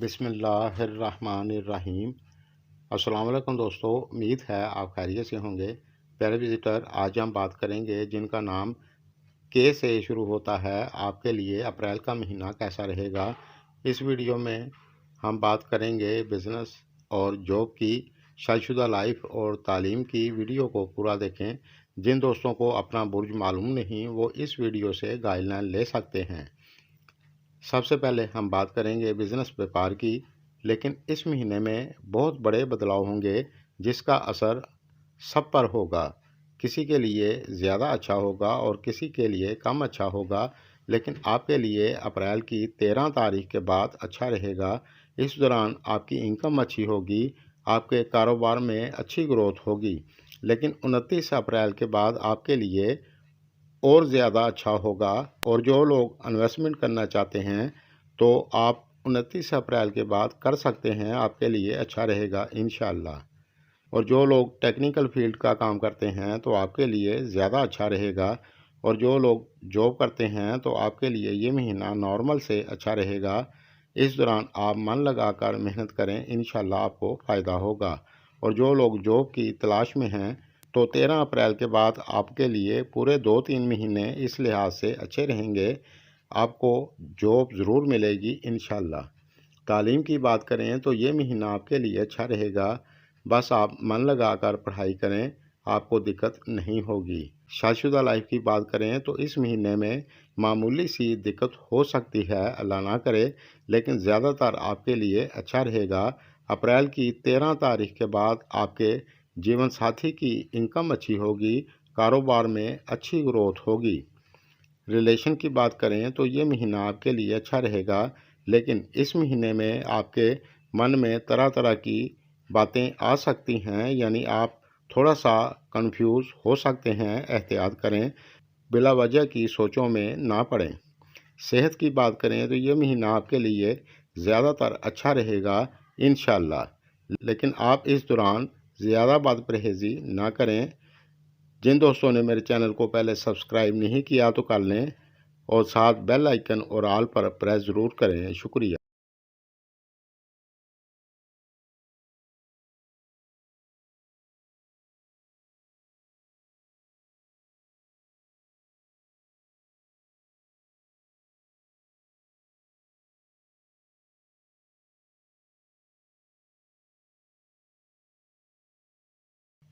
बिस्मिल्लाहिर्रहमानिर्रहीम। अस्सलाम वालेकुम दोस्तों, उम्मीद है आप खैरियत से होंगे। प्यारे विज़िटर, आज हम बात करेंगे जिनका नाम के से शुरू होता है, आपके लिए अप्रैल का महीना कैसा रहेगा। इस वीडियो में हम बात करेंगे बिज़नेस और जॉब की, शादीशुदा लाइफ और तालीम की। वीडियो को पूरा देखें। जिन दोस्तों को अपना बुर्ज मालूम नहीं, वो इस वीडियो से गाइडलाइन ले सकते हैं। सबसे पहले हम बात करेंगे बिज़नेस व्यापार की। लेकिन इस महीने में बहुत बड़े बदलाव होंगे जिसका असर सब पर होगा। किसी के लिए ज़्यादा अच्छा होगा और किसी के लिए कम अच्छा होगा। लेकिन आपके लिए अप्रैल की 13 तारीख के बाद अच्छा रहेगा। इस दौरान आपकी इनकम अच्छी होगी, आपके कारोबार में अच्छी ग्रोथ होगी। लेकिन 29 अप्रैल के बाद आपके लिए और ज़्यादा अच्छा होगा। और जो लोग इन्वेस्टमेंट करना चाहते हैं तो आप 29 अप्रैल के बाद कर सकते हैं, आपके लिए अच्छा रहेगा इंशाअल्लाह। और जो लोग टेक्निकल फील्ड का काम करते हैं तो आपके लिए ज़्यादा अच्छा रहेगा। और जो लोग जॉब करते हैं तो आपके लिए ये महीना नॉर्मल से अच्छा रहेगा। इस दौरान आप मन लगाकर मेहनत करें, इंशाअल्लाह आपको फ़ायदा होगा। और जो लोग जॉब की तलाश में हैं तो 13 अप्रैल के बाद आपके लिए पूरे 2-3 महीने इस लिहाज से अच्छे रहेंगे, आपको जॉब ज़रूर मिलेगी इंशाअल्लाह। तालीम की बात करें तो ये महीना आपके लिए अच्छा रहेगा। बस आप मन लगाकर पढ़ाई करें, आपको दिक्कत नहीं होगी। शादीशुदा लाइफ की बात करें तो इस महीने में मामूली सी दिक्कत हो सकती है, अल्लाह ना करे, लेकिन ज़्यादातर आपके लिए अच्छा रहेगा। अप्रैल की 13 तारीख के बाद आपके जीवन साथी की इनकम अच्छी होगी, कारोबार में अच्छी ग्रोथ होगी। रिलेशन की बात करें तो ये महीना आपके लिए अच्छा रहेगा। लेकिन इस महीने में आपके मन में तरह तरह की बातें आ सकती हैं, यानी आप थोड़ा सा कंफ्यूज हो सकते हैं। एहतियात करें, बिला वजह की सोचों में ना पड़ें। सेहत की बात करें तो ये महीना आपके लिए ज़्यादातर अच्छा रहेगा इंशाअल्लाह। लेकिन आप इस दौरान ज़्यादा बद परहेज़ी ना करें। जिन दोस्तों ने मेरे चैनल को पहले सब्सक्राइब नहीं किया तो कर लें और साथ बेल आइकन और ऑल पर प्रेस ज़रूर करें। शुक्रिया।